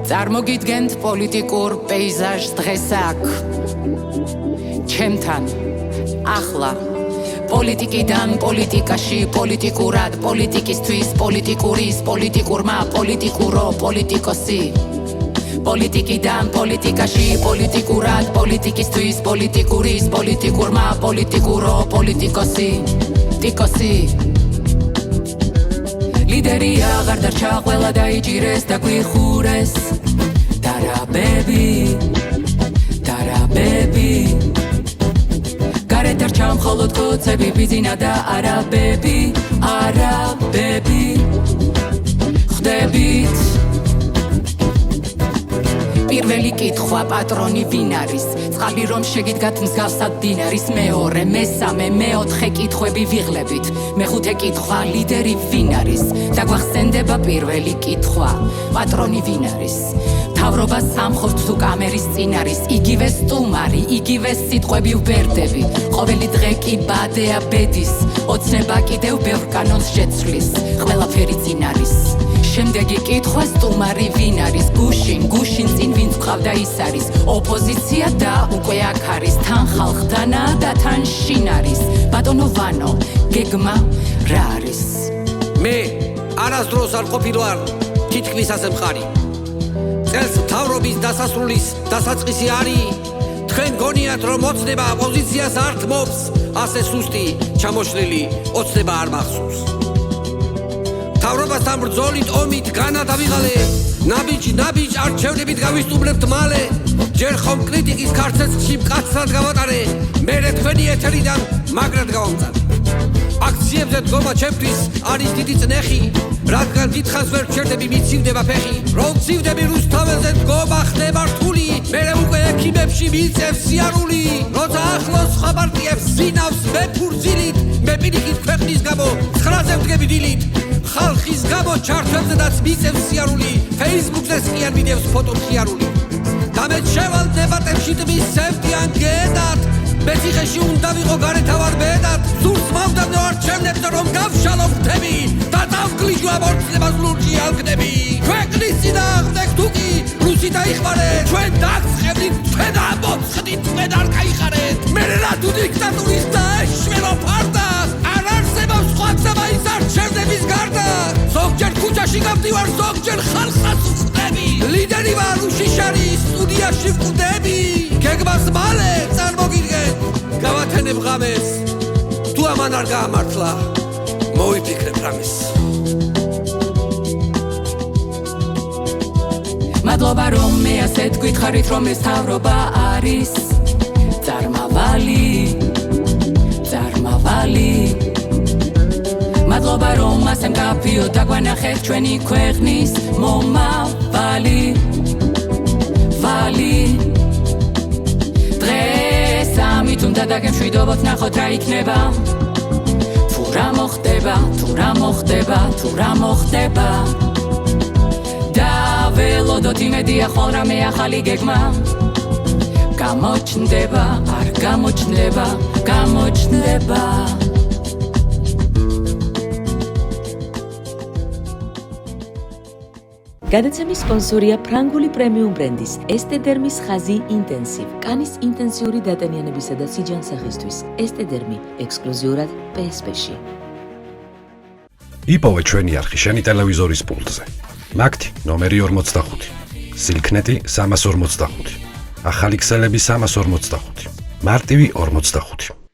წარმოგიდგენთ პოლიტიკურ პეიზაჟს დღეს აქ. ჩემთან ახლა პოლიტიკიდან პოლიტიკაში, პოლიტიკურად, პოლიტიკისთვის, პოლიტიკურის, პოლიტიკურმა, პოლიტიკურო, პოლიტიკოსი. პოლიტიკიდან პოლიტიკაში, პოლიტიკურად, პოლიტიკისთვის, პოლიტიკურის, პოლიტიკურმა, პოლიტიკურო, პოლიტიკოსი. ტიკოსი. ლიდერი აღარ დარჩა, ყველა დაიჭირეს და გვიხურეს. დარაბები გარეთ დარჩა მხოლოდ კოცები, ბიზინა და არაბები ხვდებით. პირველი კითხვა პატრონი ვინ არის? წყალი რომ შეგიდგათ მსგავსად დინარის. მეორე, მესამე, მეოთხე კითხვები ვიღლებით. მეხუთე კითხვა ლიდერი ვინ არის? დაგვახსენდება პირველი კითხვა პატრონი ვინ არის? მთავრობა სამხობს თუ კამერის წინ არის? იგივე სტუმარი, იგივე სიტყვები ვბერდები. ყოველი დღე კი ბადეა ბედის, ოცნება კიდევ ბევრ კანონს შეცვლის. ყველაფერი წინ არის. შემდეგი კითხვა სტუმარი ვინ არის? გუშინ წინ ვინც ყავდა ის არის. ოპოზიცია და უკვე აქ არის. თან ხალხთანაა და თან შინ არის. ბატონო ვანო, გეგმა რა არის? მე არასდროს არ ყოფილვარ თითქმის ასე მხარი. წელს მთავრობის დასასრულის დასაწყისი არის. თქვენ გონიათ რომ ოცნება ოპოზიციას არ თმობს? ასე სუსტი ჩამოშლილი ოცნება არ მახსოვს. მთავრობასთან ბრძოლით ომით განადავიღალე. ნაბიჯ არჩევნებით გავისტუმრებთ მალე. ჯერ ხომ კრიტიკის ქარცეცხლში მკაცრად გავატარე, მერე თქვენი ეთერიდან მაგრად გავამწარე. აქციებზე დგომა ჩემთვის არის დიდი წნეხი, რადგან დიდხანს ვერ ვჩერდები მიცივდება ფეხი. რომ ცივდები რუსთაველზე დგომა ხდება რთული, მერე უკვე ექიმებში მიწევს სიარული. როცა ახლოს სხვა პარტიებს ზინავს მე ფურძილით, მე პირიქით ქვეყნის გამო ცხრაზე ვდგები დილით. ხალხის გამო ჩართვებზედაც მიწევს სიარული, ფეისბუქზეც კი არ მიდევს ფოტო მხიარული. და მე შევალ დებატებში ტვისებდიან გედათ, მე ციხეში უნდა ვიყო გარეთავარ ბედად. სურს მავდამნო არჩევნებზე რომ გავშალო ღვთები და დავგლიჯო ამორჩილებას ლურჯი ალგნები. ქვეყნის წინააღმდეგ თუ კი რუსი დაიხმარეთ, ჩვენ დაგცხებდით, თქვენ ამოცხდით, თქვენ არ გაიხარეთ. მერე რა თუ დიქტატურის დაეშვერო ფარდა, არ არსებობს სხვა გზა ის არჩევნების გარდა. ზოგჯერ ქუჩაში გავდივარ, ზოგჯერ ხალხსაც ვხვდები. ლიდერი ვარ უშიშარი, სტუდიაში ვკვდები. გეგმას მალე წარმოგიდგენ, გავათენებ ღამეს. თუ ამან არ გაამართლა, მოვიფიქრებ რამეს. მადლობა რომ მე ასეთ გითხარით რომ ეს მთავრობა არის წარმავალი. მადლობა რომ ასე მკაფიო დაგვანახეთ ჩვენი ქვეყნის მომავალი. დღეს ამით უნდა დაგემშვიდობოთ, ნახოთ რა იქნება. თუ რა მოხდება დაველოდოთ იმედია ხოლ რამე ახალი გეგმა გამოჩნდება, არ გამოჩნდება. გადაცემის სპონსორია ფრანგული პრემიუმ ბრენდის ესტედერმის ხაზი ინტენსივ. კანის ინტენსიური დატენიანებისა და სიჯანსაღისთვის. ესტედერმი ექსკლუზიურად PSP-ში. იპოვე ჩვენი არხი შენი ტელევიზორის პულტზე. მაგთი ნომერი 45, სილქნეტი 345, ახალი ქსელები 345, მარტივი 45.